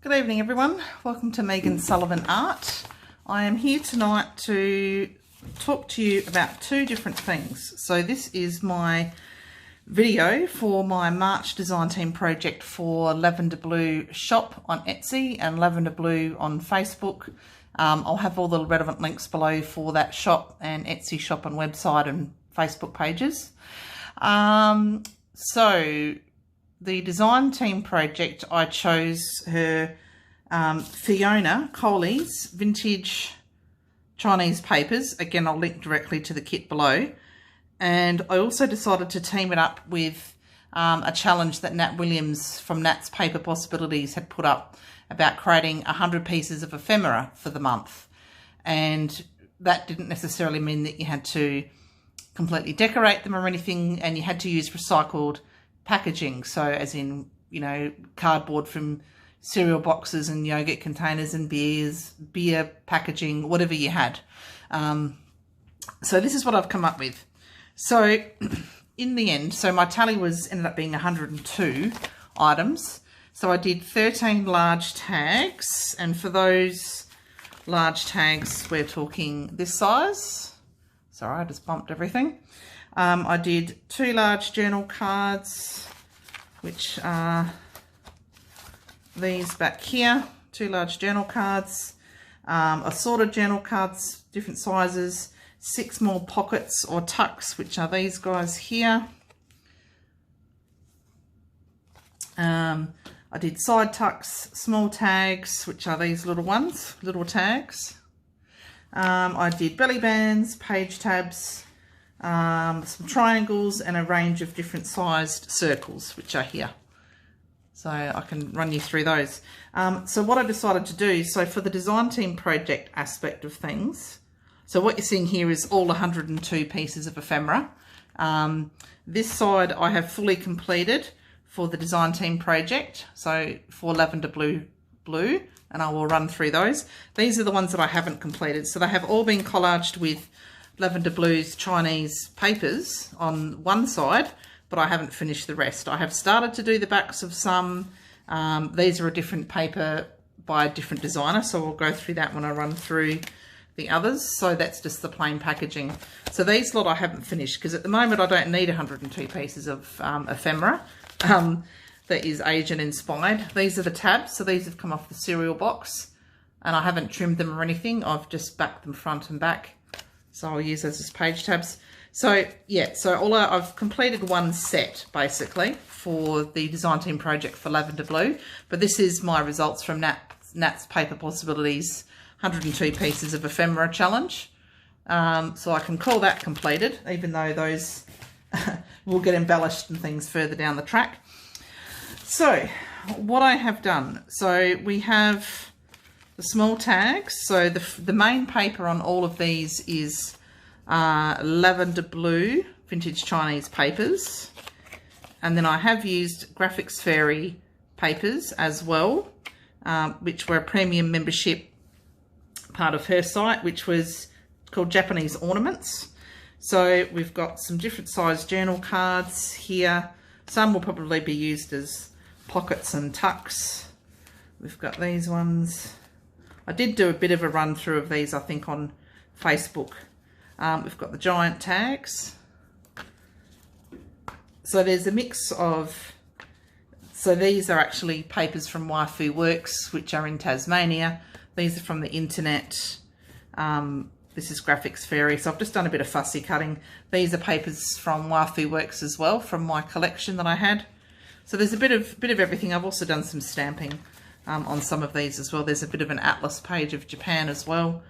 Good evening everyone, welcome to Megan Sullivan Art. I am here tonight to talk to you about two different things. So this is my video for my March design team project for Lavenderblu shop on Etsy and Lavenderblu on Facebook. I'll have all the relevant links below for that shop and Etsy shop and website and Facebook pages. So the design team project, I chose her Fiona Coley's vintage Chinese papers. Again, I'll link directly to the kit below. And I also decided to team it up with a challenge that Nat Williams from Nat's Paper Possibilities had put up about creating 100 pieces of ephemera for the month. And that didn't necessarily mean that you had to completely decorate them or anything, and you had to use recycled packaging, so as in, you know, cardboard from cereal boxes and yogurt containers and beer packaging, whatever you had. So this is what I've come up with. So in the end, so my tally ended up being 102 items. So I did 13 large tags, and for those large tags we're talking this size. Sorry, I just bumped everything. I did 2 large journal cards, which are these back here, 2 large journal cards, assorted journal cards, different sizes, 6 more pockets or tucks, which are these guys here. I did side tucks, small tags, which are these little ones, little tags. I did belly bands, page tabs, some triangles, and a range of different sized circles, which are here. So I can run you through those. So what I decided to do, so for the design team project aspect of things, so what you're seeing here is all 102 pieces of ephemera. This side I have fully completed for the design team project, so for Lavenderblu, and I will run through those. These are the ones that I haven't completed. So they have all been collaged with Lavenderblu's Chinese papers on one side, but I haven't finished the rest. I have started to do the backs of some. These are a different paper by a different designer, so we'll go through that when I run through the others. So that's just the plain packaging. So these lot I haven't finished because at the moment I don't need 102 pieces of ephemera. That is Asian inspired. These are the tabs, so these have come off the cereal box, and I haven't trimmed them or anything. I've just backed them front and back, so I'll use those as page tabs. So yeah, so I've completed one set basically for the design team project for Lavenderblu, but this is my results from Nat's Paper Possibilities 102 pieces of ephemera challenge. So I can call that completed, even though those will get embellished and things further down the track. So what I have done, so we have the small tags. So the main paper on all of these is Lavenderblu vintage Chinese papers, and then I have used Graphics Fairy papers as well, which were a premium membership part of her site, which was called Japanese Ornaments. So we've got some different size journal cards here. Some will probably be used as pockets and tucks. We've got these ones. I did do a bit of a run through of these, I think, on Facebook. We've got the giant tags. So there's a mix of, so these are actually papers from Waifu Works, which are in Tasmania. These are from the internet. This is Graphics Fairy, so I've just done a bit of fussy cutting. These are papers from Waifu Works as well, from my collection that I had. So there's a bit of everything. I've also done some stamping on some of these as well. There's a bit of an atlas page of Japan as well.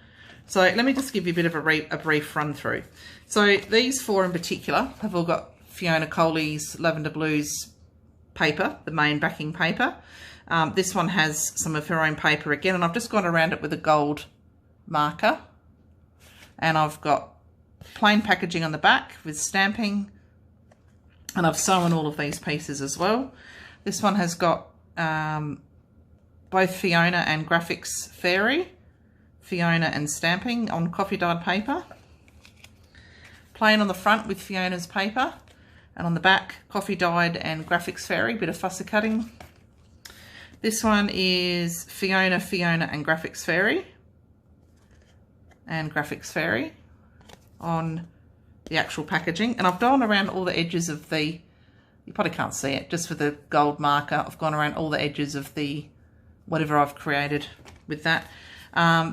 So let me just give you a bit of a brief run through. So these 4 in particular have all got Fiona Coley's Lavenderblu's paper, the main backing paper. This one has some of her own paper again, and I've just gone around it with a gold marker. And I've got plain packaging on the back with stamping, and I've sewn all of these pieces as well. This one has got both Fiona and Graphics Fairy, Fiona and stamping on coffee dyed paper. Plain on the front with Fiona's paper, and on the back coffee dyed and Graphics Fairy, bit of fussy cutting. This one is Fiona, and Graphics Fairy. And Graphics Fairy on the actual packaging. And I've gone around all the edges of the, you probably can't see it, just with the gold marker, I've gone around all the edges of the, whatever I've created with that.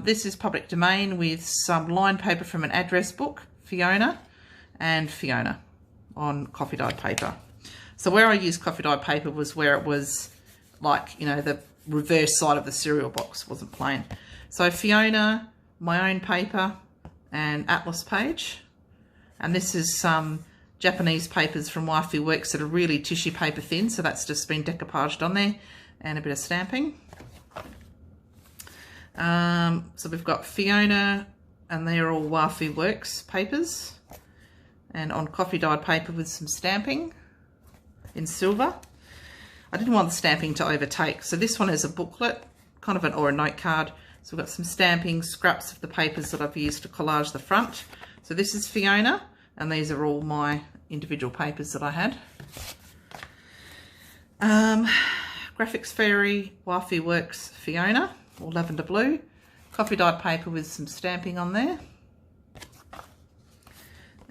This is public domain with some lined paper from an address book, Fiona and Fiona on coffee dyed paper. So where I used coffee dyed paper was where it was like, you know, the reverse side of the cereal box wasn't plain. So Fiona, my own paper and atlas page. And this is some Japanese papers from Waifu Works that are really tissue paper thin. So that's just been decoupaged on there and a bit of stamping. So we've got Fiona, and they're all Waifu Works papers, and on coffee dyed paper with some stamping in silver. I didn't want the stamping to overtake, so this one is a booklet, kind of or a note card. So we've got some stamping, scraps of the papers that I've used to collage the front. So this is Fiona, and these are all my individual papers that I had. Graphics Fairy, Waifu Works, Fiona, or lavender blue, coffee dyed paper with some stamping on there.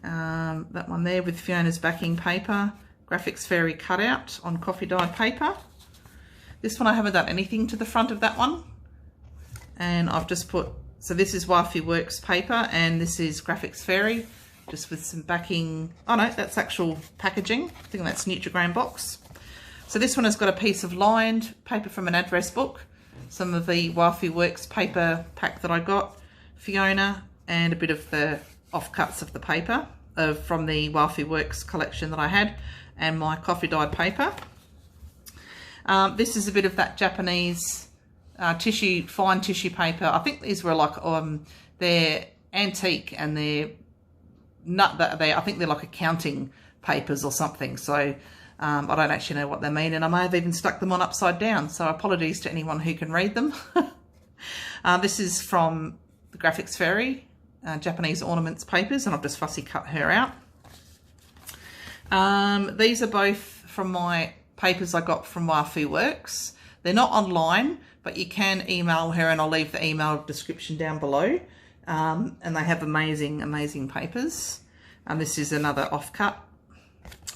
That one there with Fiona's backing paper, Graphics Fairy cutout on coffee dyed paper. This one I haven't done anything to the front of that one, and I've just put, so this is Waifu Works paper and this is Graphics Fairy, just with some backing. Oh no, that's actual packaging. I think that's Nutrigrain box. So this one has got a piece of lined paper from an address book, some of the Waifu Works paper pack that I got, Fiona, and a bit of the offcuts of the paper from the Waifu Works collection that I had, and my coffee dyed paper. This is a bit of that Japanese tissue, fine tissue paper. I think these were like, they're antique and they're not, I think they're like accounting papers or something. So I don't actually know what they mean, and I may have even stuck them on upside down, so apologies to anyone who can read them. This is from the Graphics Fairy, Japanese Ornaments papers, and I've just fussy cut her out. These are both from my papers I got from Waifu Works. They're not online, but you can email her, and I'll leave the email description down below. And they have amazing, amazing papers. And this is another offcut.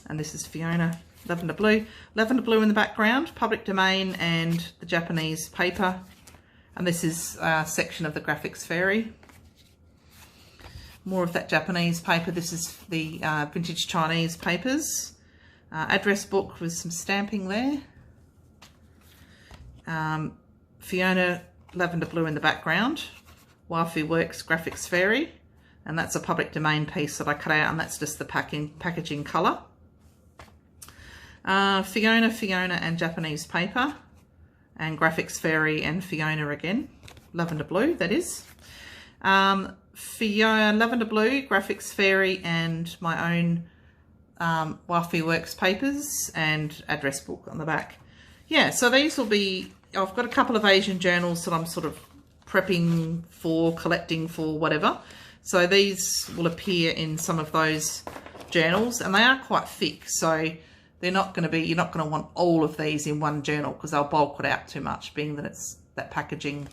And this is Fiona, lavender blue. Lavender blue in the background, public domain, and the Japanese paper. And this is a section of the Graphics Fairy. More of that Japanese paper. This is the vintage Chinese papers. Address book with some stamping there. Fiona, lavender blue in the background. Waifu Works Graphics Fairy. And that's a public domain piece that I cut out, and that's just the packaging colour. Fiona, and Japanese paper, and Graphics Fairy and Fiona again, lavender blue that is. Fiona, lavender blue, Graphics Fairy, and my own Waifu Works papers and address book on the back. Yeah, so these will be, I've got a couple of Asian journals that I'm sort of prepping for, collecting for, whatever. So these will appear in some of those journals, and they are quite thick, so they're not going to be, you're not going to want all of these in one journal because they'll bulk it out too much, being that it's that packaging.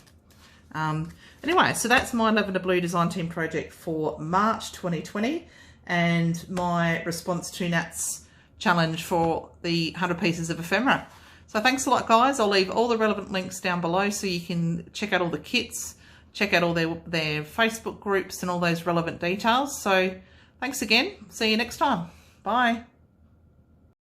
Anyway, so that's my Lavender Blue design team project for March 2020, and my response to Nat's challenge for the 100 pieces of ephemera. So thanks a lot, guys. I'll leave all the relevant links down below so you can check out all the kits, check out all their Facebook groups and all those relevant details. So thanks again. See you next time. Bye.